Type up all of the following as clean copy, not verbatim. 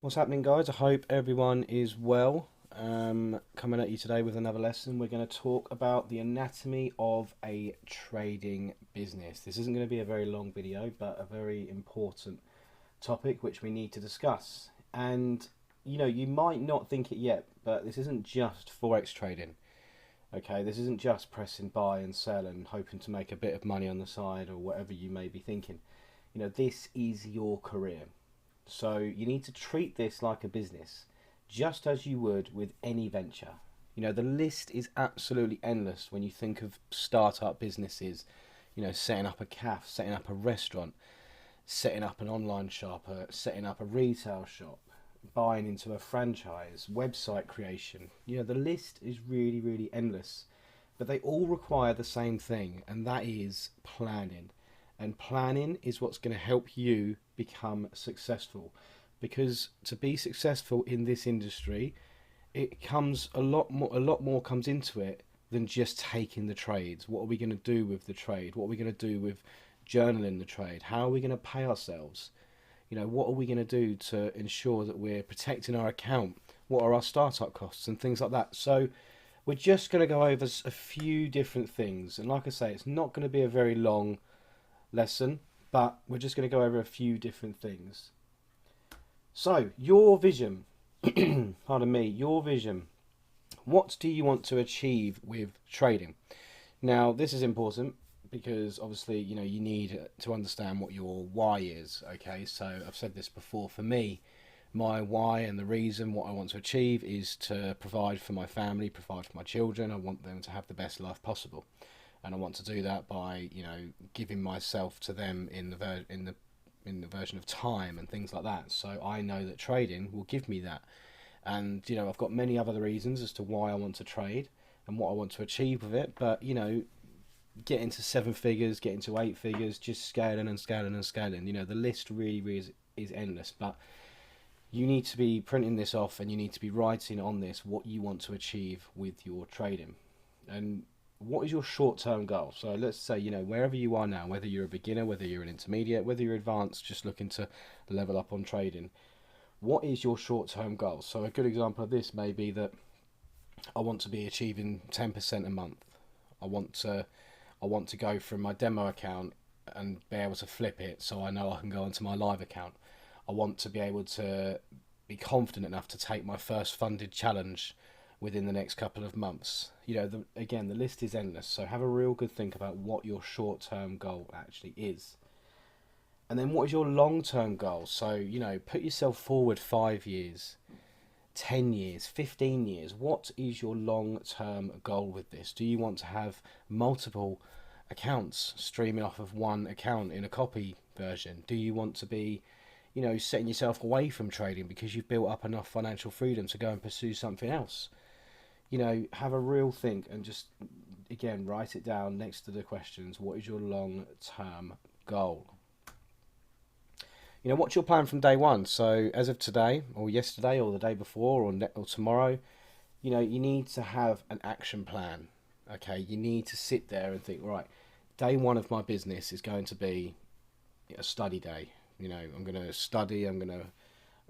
What's happening, guys? I hope everyone is well. Coming at you today with another lesson. We're going to talk about the anatomy of a trading business. This isn't going to be a very long video, but a very important topic which we need to discuss. And you might not think it yet, but this isn't just forex trading. Okay, this isn't just pressing buy and sell and hoping to make a bit of money on the side or whatever you may be thinking. This is your career. So you need to treat this like a business, just as you would with any venture. The list is absolutely endless when you think of startup businesses, setting up a cafe, setting up a restaurant, setting up an online shop, setting up a retail shop, buying into a franchise, website creation. The list is really, really endless. But they all require the same thing, and that is planning. And planning is what's going to help you become successful. Because to be successful in this industry, it comes a lot more comes into it than just taking the trades. What are we going to do with the trade? What are we going to do with journaling the trade? How are we going to pay ourselves? What are we going to do to ensure that we're protecting our account? What are our startup costs and things like that? So we're just going to go over a few different things. And like I say, it's not going to be a very long lesson, but we're just going to go over a few different things. So, your vision, pardon me, your vision. What do you want to achieve with trading? Now, this is important because obviously, you need to understand what your why is. Okay, so I've said this before. For me, my why and the reason what I want to achieve is to provide for my family, provide for my children. I want them to have the best life possible, and I want to do that by giving myself to them in the version of time and things like that. So I know that trading will give me that, and I've got many other reasons as to why I want to trade and what I want to achieve with it. But get into seven figures, get into eight figures, just scaling and scaling and scaling. The list really, really is endless, but you need to be printing this off and you need to be writing on this what you want to achieve with your trading. And what is your short-term goal? So let's say, wherever you are now, whether you're a beginner, whether you're an intermediate, whether you're advanced, just looking to level up on trading, what is your short-term goal? So a good example of this may be that I want to be achieving 10% a month. I want to I want to go from my demo account and be able to flip it so I know I can go onto my live account. I want to be able to be confident enough to take my first funded challenge within the next couple of months. Again, the list is endless, so have a real good think about what your short term goal actually is. And then what is your long term goal? So, put yourself forward 5 years, 10 years, 15 years. What is your long term goal with this? Do you want to have multiple accounts streaming off of one account in a copy version? Do you want to be, setting yourself away from trading because you've built up enough financial freedom to go and pursue something else? Have a real think and just, again, write it down next to the questions. What is your long term goal? What's your plan from day one? So, as of today, or yesterday, or the day before, or tomorrow, you need to have an action plan. Okay, you need to sit there and think, right, day one of my business is going to be a study day. I'm going to study, I'm going to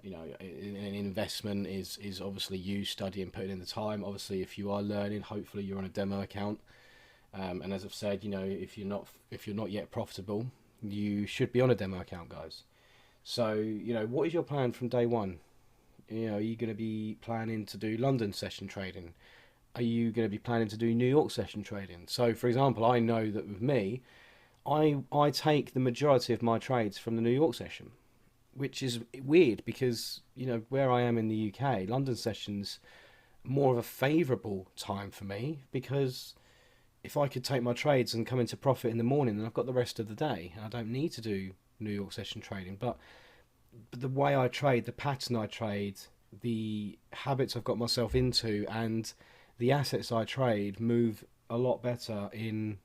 an investment is obviously you studying, putting in the time. Obviously, if you are learning, hopefully you're on a demo account. And as I've said, if you're not yet profitable, you should be on a demo account, guys. So what is your plan from day one? Are you going to be planning to do London session trading? Are you going to be planning to do New York session trading? So, for example, I know that with me, I take the majority of my trades from the New York session, which is weird because where I am in the UK, London sessions more of a favourable time for me because if I could take my trades and come into profit in the morning, then I've got the rest of the day and I don't need to do New York session trading. But the way I trade, the pattern I trade, the habits I've got myself into, and the assets I trade move a lot better in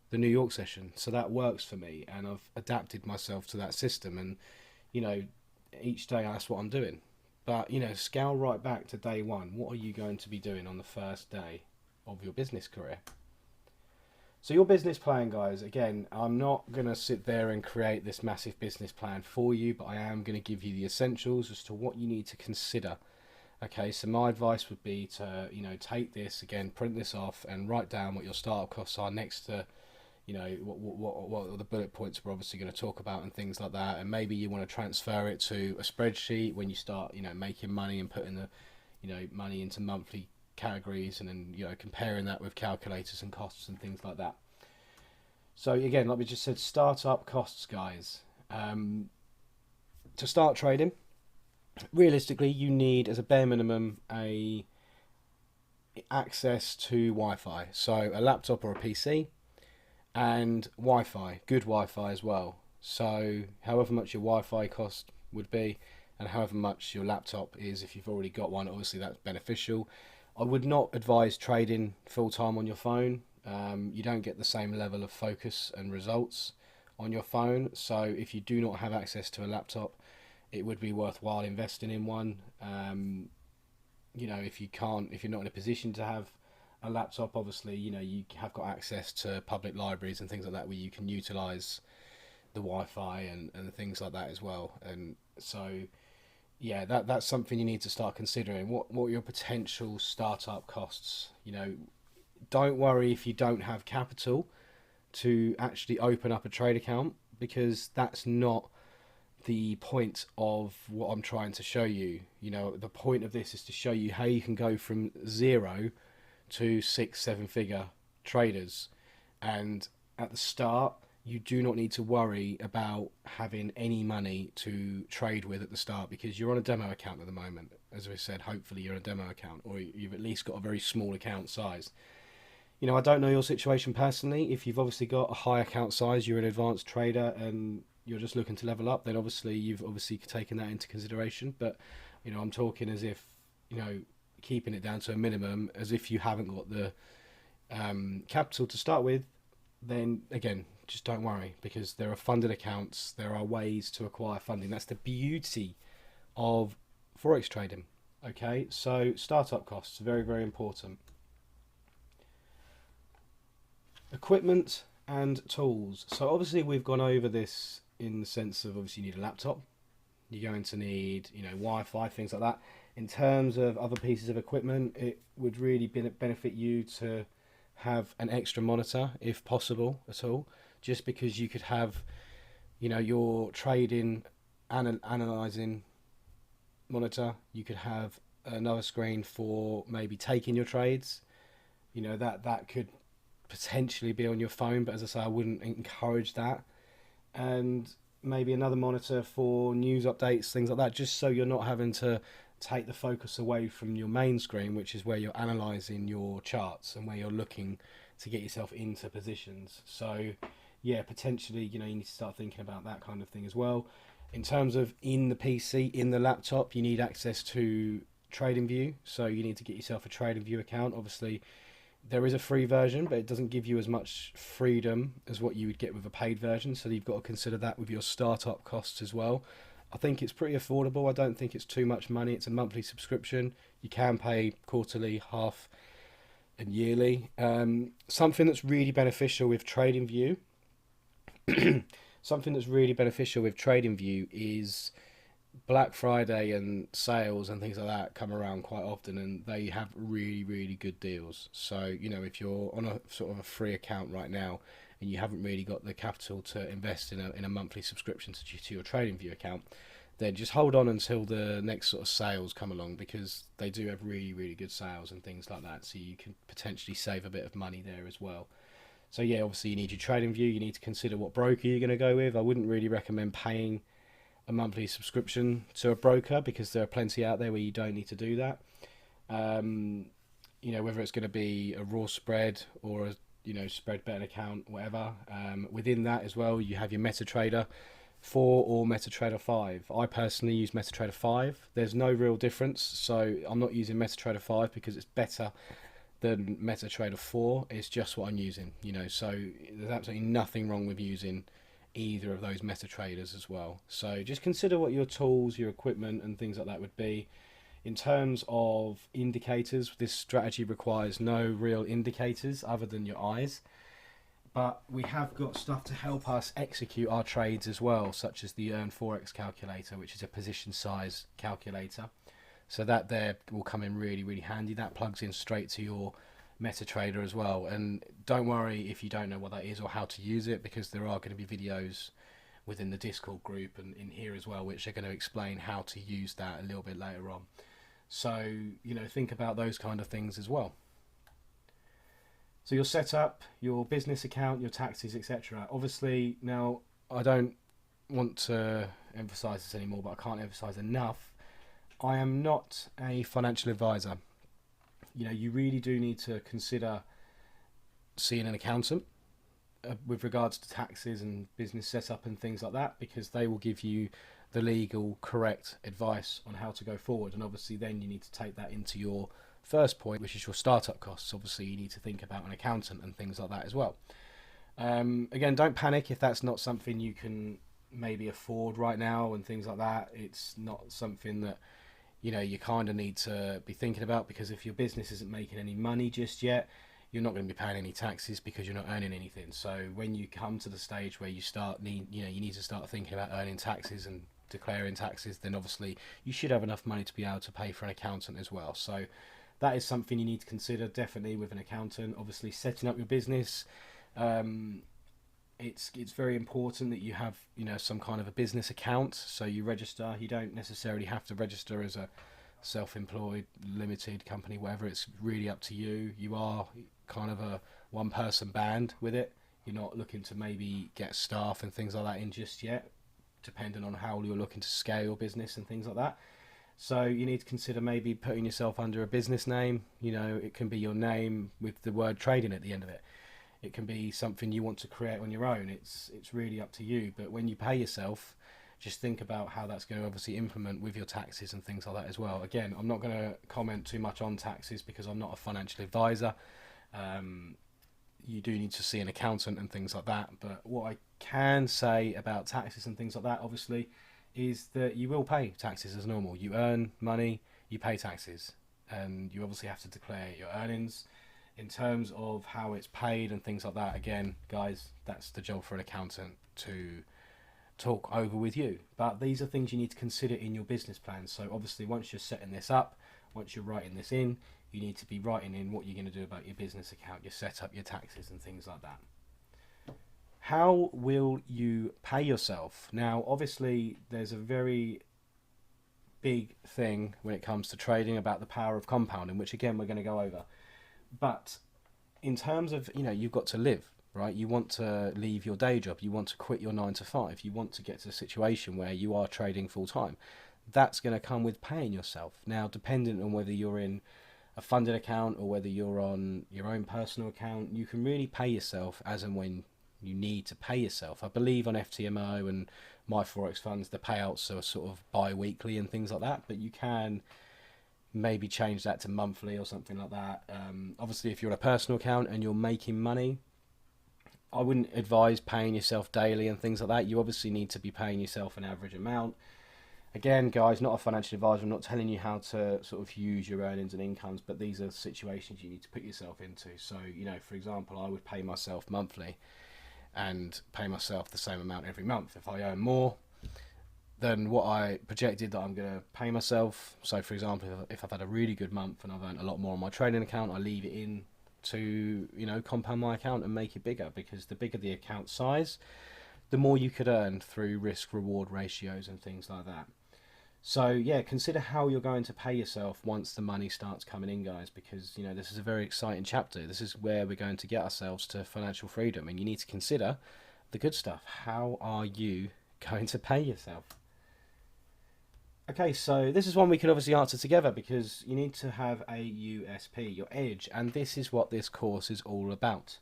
the New York session. So that works for me, and I've adapted myself to that system. And you know, each day that's what I'm doing. But scale right back to day one. What are you going to be doing on the first day of your business career? So your business plan, guys, again, I'm not going to sit there and create this massive business plan for you, but I am going to give you the essentials as to what you need to consider. Okay, so my advice would be to, take this again, print this off and write down what your startup costs are next to, what the bullet points we're obviously going to talk about and things like that. And maybe you want to transfer it to a spreadsheet when you start, making money and putting the, money into monthly categories, and then comparing that with calculators and costs and things like that. So again, like we just said, startup costs, guys. To start trading, realistically, you need as a bare minimum a access to Wi-Fi, so a laptop or a PC, and Wi-Fi, good Wi-Fi as well. So however much your Wi-Fi cost would be, and however much your laptop is, if you've already got one, obviously that's beneficial. I would not advise trading full time on your phone. You don't get the same level of focus and results on your phone. So if you do not have access to a laptop, it would be worthwhile investing in one. If you're not in a position to have a laptop, obviously, you have got access to public libraries and things like that where you can utilize the Wi-Fi and things like that as well. And so, yeah, that's something you need to start considering. What are your potential startup costs? Don't worry if you don't have capital to actually open up a trade account, because that's not the point of what I'm trying to show you. The point of this is to show you how you can go from 0 to 6-7 figure traders. And at the start, you do not need to worry about having any money to trade with at the start, because you're on a demo account at the moment. As I said, hopefully you're on a demo account, or you've at least got a very small account size. I don't know your situation personally. If you've obviously got a high account size, you're an advanced trader and you're just looking to level up, then obviously you've taken that into consideration. But I'm talking as if, keeping it down to a minimum, as if you haven't got the capital to start with, then again, just don't worry, because there are funded accounts, there are ways to acquire funding. That's the beauty of Forex trading. Okay, so startup costs are very, very important. Equipment and tools. So obviously we've gone over this in the sense of, obviously you need a laptop, you're going to need Wi-Fi, things like that. In terms of other pieces of equipment, it would really benefit you to have an extra monitor if possible at all, just because you could have your trading and analyzing monitor, you could have another screen for maybe taking your trades. That could potentially be on your phone, but as I say, I wouldn't encourage that. And maybe another monitor for news updates, things like that, just so you're not having to take the focus away from your main screen, which is where you're analysing your charts and where you're looking to get yourself into positions. So yeah, potentially, you need to start thinking about that kind of thing as well. In terms of in the PC, in the laptop, you need access to TradingView, so you need to get yourself a TradingView account. Obviously, there is a free version, but it doesn't give you as much freedom as what you would get with a paid version, so you've got to consider that with your startup costs as well. I think it's pretty affordable. I don't think it's too much money. It's a monthly subscription. You can pay quarterly, half, and yearly. Something that's really beneficial with TradingView is Black Friday and sales and things like that come around quite often, and they have really, really good deals. So, if you're on a sort of a free account right now and you haven't really got the capital to invest in a monthly subscription to your TradingView account, then just hold on until the next sort of sales come along, because they do have really, really good sales and things like that. So you can potentially save a bit of money there as well. So yeah, obviously you need your TradingView. You need to consider what broker you're going to go with. I wouldn't really recommend paying a monthly subscription to a broker, because there are plenty out there where you don't need to do that. Whether it's going to be a raw spread or a spread betting account, whatever. Within that as well, you have your MetaTrader 4 or MetaTrader 5. I personally use MetaTrader 5. There's no real difference, so I'm not using MetaTrader 5 because it's better than MetaTrader 4. It's just what I'm using, so there's absolutely nothing wrong with using either of those MetaTraders as well. So just consider what your tools, your equipment and things like that would be. In terms of indicators, this strategy requires no real indicators other than your eyes. but we have got stuff to help us execute our trades as well, such as the Earn Forex calculator, which is a position size calculator. So that there will come in really, really handy. That plugs in straight to your MetaTrader as well. And don't worry if you don't know what that is or how to use it, because there are going to be videos within the Discord group and in here as well, which are going to explain how to use that a little bit later on. So, you know, think about those kind of things as well. So you'll set up your business account, your taxes, etc. Obviously, now I don't want to emphasize this anymore, but I can't emphasize enough. I am not a financial advisor. You know, you really do need to consider seeing an accountant with regards to taxes and business setup and things like that, because they will give you the legal correct advice on how to go forward. And obviously then you need to take that into your first point, which is your startup costs. Obviously you need to think about an accountant and things like that as well. Again, don't panic if that's not something you can maybe afford right now and things like that. It's not something that, you know, you kind of need to be thinking about, because if your business isn't making any money just yet, you're not going to be paying any taxes because you're not earning anything. So when you come to the stage where you need to start thinking about earning taxes and declaring taxes, then obviously you should have enough money to be able to pay for an accountant as well. So that is something you need to consider definitely with an accountant. Obviously setting up your business, it's very important that you have, you know, some kind of a business account. So you register. You don't necessarily have to register as a self-employed limited company, whatever. It's really up to you. You are kind of a one-person band with it. You're not looking to maybe get staff and things like that in just yet, depending on how you're looking to scale your business and things like that. So you need to consider maybe putting yourself under a business name. You know, it can be your name with the word trading at the end of it. It can be something you want to create on your own. It's really up to you. But when you pay yourself, just think about how that's going to obviously implement with your taxes and things like that as well. Again, I'm not going to comment too much on taxes because I'm not a financial advisor. You do need to see an accountant and things like that. But what I can say about taxes and things like that, obviously, is that you will pay taxes as normal. You earn money, you pay taxes, and you obviously have to declare your earnings. In terms of how it's paid and things like that, again, guys, that's the job for an accountant to talk over with you. But these are things you need to consider in your business plan. So obviously once you're setting this up, once you're writing this in, you need to be writing in what you're going to do about your business account, your setup, your taxes and things like that. How will you pay yourself? Now obviously there's a very big thing when it comes to trading about the power of compounding, which again we're going to go over. But in terms of, you know, you've got to live, right? You want to leave your day job. You want to quit your 9 to 5. You want to get to a situation where you are trading full time. That's going to come with paying yourself. Now, dependent on whether you're in a funded account or whether you're on your own personal account, you can really pay yourself as and when you need to pay yourself. I believe on FTMO and My Forex Funds, the payouts are sort of bi-weekly and things like that, but you can maybe change that to monthly or something like that. Obviously, if you're on a personal account and you're making money, I wouldn't advise paying yourself daily and things like that. You obviously need to be paying yourself an average amount. Again, guys, not a financial advisor. I'm not telling you how to sort of use your earnings and incomes, but these are situations you need to put yourself into. So, you know, for example, I would pay myself monthly and pay myself the same amount every month. If I earn more than what I projected that I'm going to pay myself, so for example, if I've had a really good month and I've earned a lot more on my trading account, I leave it in to, you know, compound my account and make it bigger, because the bigger the account size, the more you could earn through risk reward ratios and things like that. So yeah, consider how you're going to pay yourself once the money starts coming in, guys, because, you know, this is a very exciting chapter. This is where we're going to get ourselves to financial freedom, and you need to consider the good stuff. How are you going to pay yourself? Okay, so this is one we can obviously answer together, because you need to have a USP, your edge, and this is what this course is all about.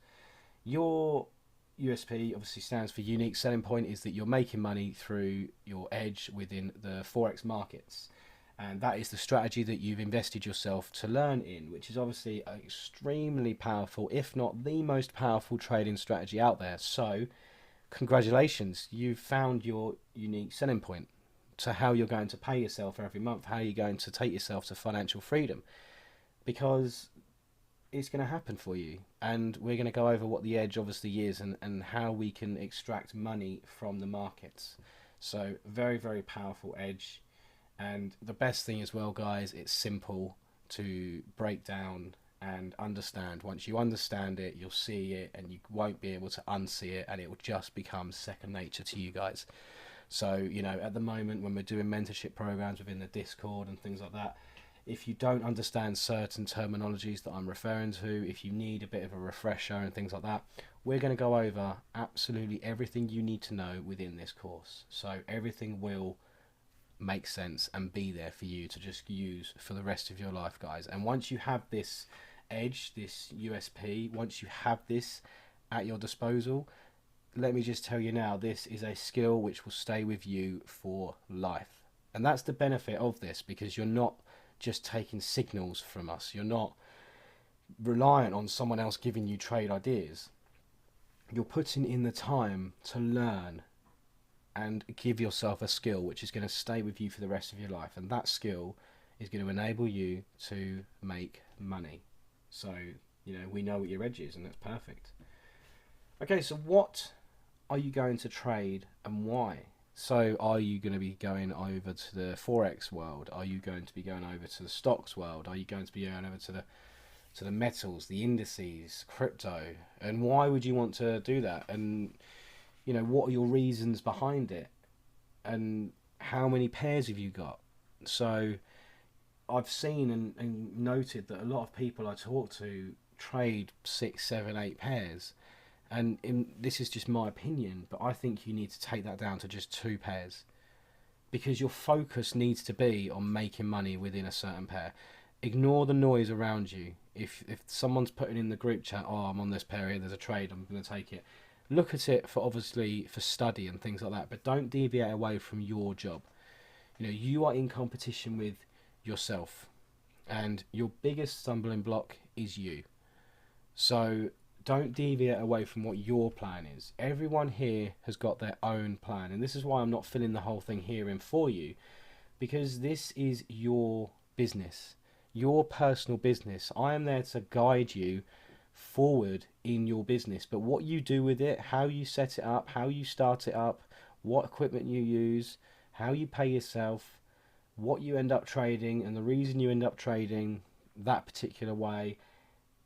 Your USP obviously stands for unique selling point, is that you're making money through your edge within the Forex markets. And that is the strategy that you've invested yourself to learn in, which is obviously an extremely powerful, if not the most powerful trading strategy out there. So congratulations, you've found your unique selling point to how you're going to pay yourself every month, how you're going to take yourself to financial freedom. Because it's going to happen for you. And we're going to go over what the edge obviously is, and how we can extract money from the markets. So very, very powerful edge. And the best thing as well, guys, it's simple to break down and understand. Once you understand it, you'll see it, and you won't be able to unsee it, and it will just become second nature to you guys. So, you know, at the moment when we're doing mentorship programs within the Discord and things like that, if you don't understand certain terminologies that I'm referring to, if you need a bit of a refresher and things like that, we're going to go over absolutely everything you need to know within this course. So everything will make sense and be there for you to just use for the rest of your life, guys. And once you have this edge, this USP, once you have this at your disposal, let me just tell you now, this is a skill which will stay with you for life. And that's the benefit of this, because you're not just taking signals from us. You're not reliant on someone else giving you trade ideas. You're putting in the time to learn and give yourself a skill which is going to stay with you for the rest of your life. And that skill is going to enable you to make money. So, you know, we know what your edge is, and that's perfect. Okay, so what are you going to trade and why? So are you going to be going over to the Forex world? Are you going to be going over to the stocks world? Are you going to be going over to the metals, the indices, crypto? And why would you want to do that? And, you know, what are your reasons behind it? And how many pairs have you got? So I've seen and noted that a lot of people I talk to trade 6, 7, 8 pairs. And this is just my opinion, but I think you need to take that down to just 2 pairs, because your focus needs to be on making money within a certain pair. Ignore the noise around you. If someone's putting in the group chat, oh, I'm on this pair here, there's a trade, I'm going to take it. Look at it for obviously for study and things like that, but don't deviate away from your job. You know, you are in competition with yourself, and your biggest stumbling block is you. So don't deviate away from what your plan is. Everyone here has got their own plan, and this is why I'm not filling the whole thing here in for you, because this is your business, your personal business. I am there to guide you forward in your business, but what you do with it, how you set it up, how you start it up, what equipment you use, how you pay yourself, what you end up trading, and the reason you end up trading that particular way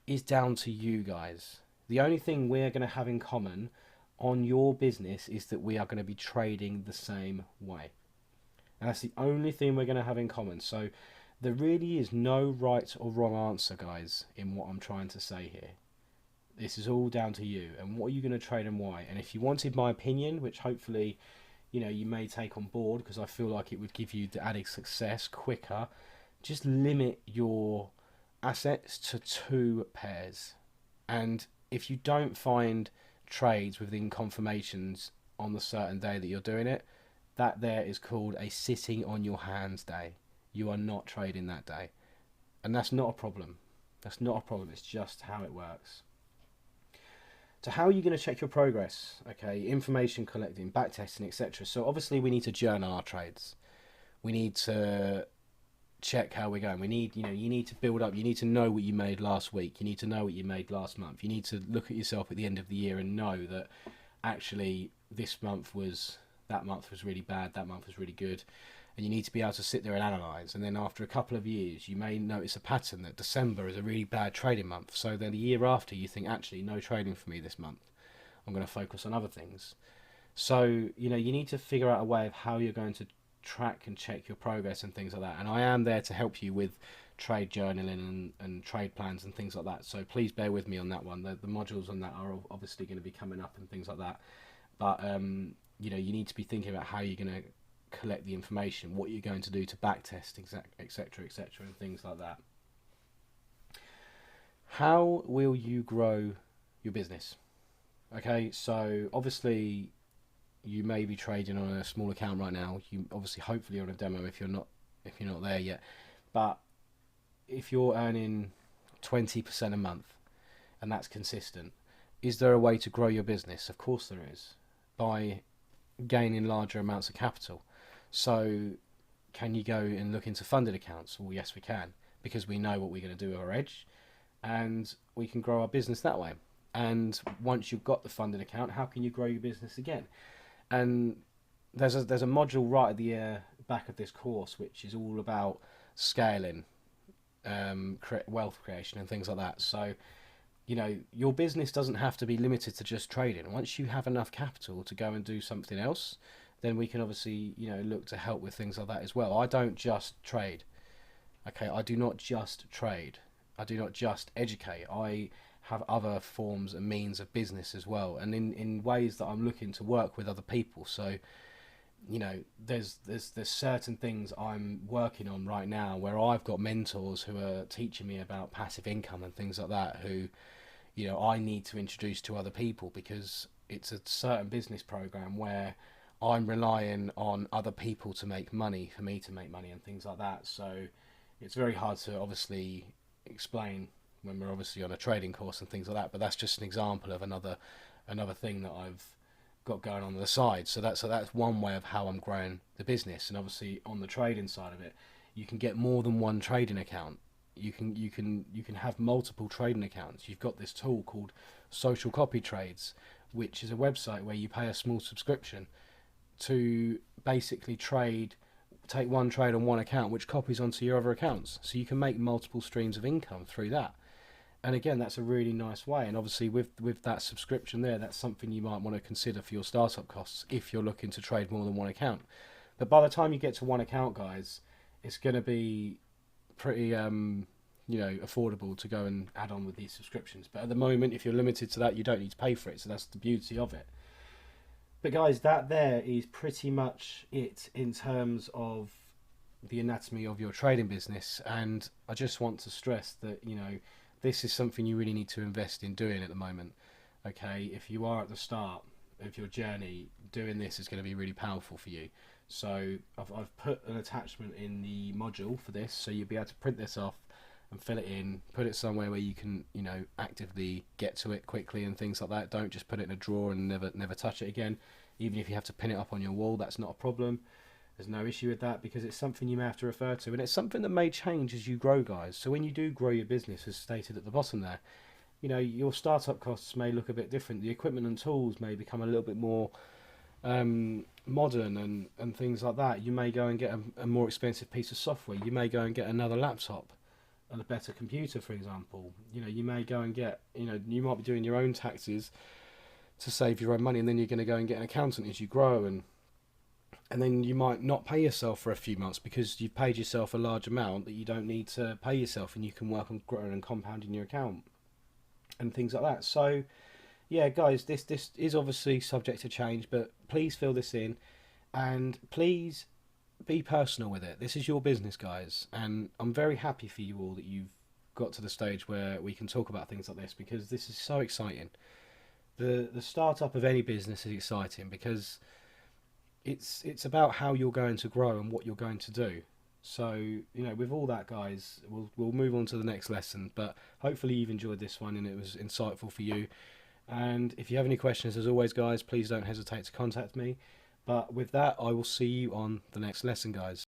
is down to you guys. The only thing we're going to have in common on your business is that we are going to be trading the same way. And that's the only thing we're going to have in common. So there really is no right or wrong answer, guys, in what I'm trying to say here. This is all down to you and what are you going to trade and why. And if you wanted my opinion, which hopefully, you know, you may take on board, because I feel like it would give you the added success quicker, just limit your assets to 2 pairs. And if you don't find trades within confirmations on the certain day that you're doing it, that there is called a sitting on your hands day. You are not trading that day. And that's not a problem. That's not a problem. It's just how it works. So how are you going to check your progress? Okay, information collecting, backtesting, etc. So obviously we need to journal our trades. We need to check how we're going. We need, you know, you need to build up. You need to know what you made last week. You need to know what you made last month. You need to look at yourself at the end of the year and know that actually that month was really bad, that month was really good. And you need to be able to sit there and analyse. And then after a couple of years, you may notice a pattern that December is a really bad trading month. So then the year after, you think, actually, no trading for me this month. I'm going to focus on other things. So, you know, you need to figure out a way of how you're going to track and check your progress and things like that. And I am there to help you with trade journaling and trade plans and things like that. So please bear with me on that one. The modules on that are obviously going to be coming up and things like that. But, you know, you need to be thinking about how you're going to collect the information, what you're going to do to backtest, etc., and things like that. How will you grow your business? Okay, so obviously you may be trading on a small account right now. You obviously, hopefully, on a demo if you're not there yet. But if you're earning 20% a month and that's consistent, is there a way to grow your business? Of course there is, by gaining larger amounts of capital. So can you go and look into funded accounts? Well, yes, we can, because we know what we're going to do with our edge, and we can grow our business that way. And once you've got the funding account, how can you grow your business again? And there's a module right at the back of this course which is all about scaling, wealth creation, and things like that. So your business doesn't have to be limited to just trading. Once you have enough capital to go and do something else, then we can obviously look to help with things like that as well. I don't just trade. Okay, I do not just trade. I do not just educate. I have other forms and means of business as well, and in ways that I'm looking to work with other people. So there's certain things I'm working on right now where I've got mentors who are teaching me about passive income and things like that, who I need to introduce to other people, because it's a certain business program where I'm relying on other people to make money for me to make money and things like that. So it's very hard to obviously explain when we're obviously on a trading course and things like that, but that's just an example of another thing that I've got going on the side. So that's one way of how I'm growing the business. And obviously on the trading side of it, you can get more than one trading account. You can have multiple trading accounts. You've got this tool called Social Copy Trades, which is a website where you pay a small subscription to basically take one trade on one account which copies onto your other accounts, so you can make multiple streams of income through that. And again, that's a really nice way. And obviously with that subscription there, that's something you might want to consider for your startup costs if you're looking to trade more than one account. But by the time you get to one account, guys, it's going to be pretty affordable to go and add on with these subscriptions. But at the moment, if you're limited to that, you don't need to pay for it. So that's the beauty of it. But guys, that there is pretty much it in terms of the anatomy of your trading business. And I just want to stress that this is something you really need to invest in doing at the moment. Okay, if you are at the start of your journey, doing this is going to be really powerful for you. So I've put an attachment in the module for this, so you'll be able to print this off and fill it in, put it somewhere where you can actively get to it quickly and things like that. Don't just put it in a drawer and never touch it again. Even if you have to pin it up on your wall, that's not a problem. There's no issue with that, because it's something you may have to refer to, and it's something that may change as you grow, guys. So when you do grow your business, as stated at the bottom there, your startup costs may look a bit different. The equipment and tools may become a little bit more modern and things like that. You may go and get a more expensive piece of software. You may go and get another laptop and a better computer, for example. You may go and get, you might be doing your own taxes to save your own money, and then you're going to go and get an accountant as you grow, and then you might not pay yourself for a few months because you've paid yourself a large amount that you don't need to pay yourself, and you can work on growing and compounding your account and things like that. So yeah, guys, this is obviously subject to change, but please fill this in, and please be personal with it. This is your business, guys, and I'm very happy for you all that you've got to the stage where we can talk about things like this, because this is so exciting. The startup of any business is exciting because it's about how you're going to grow and what you're going to do. So with all that, guys, we'll move on to the next lesson. But hopefully you've enjoyed this one and it was insightful for you. And if you have any questions, as always, guys, please don't hesitate to contact me. But with that, I will see you on the next lesson, guys.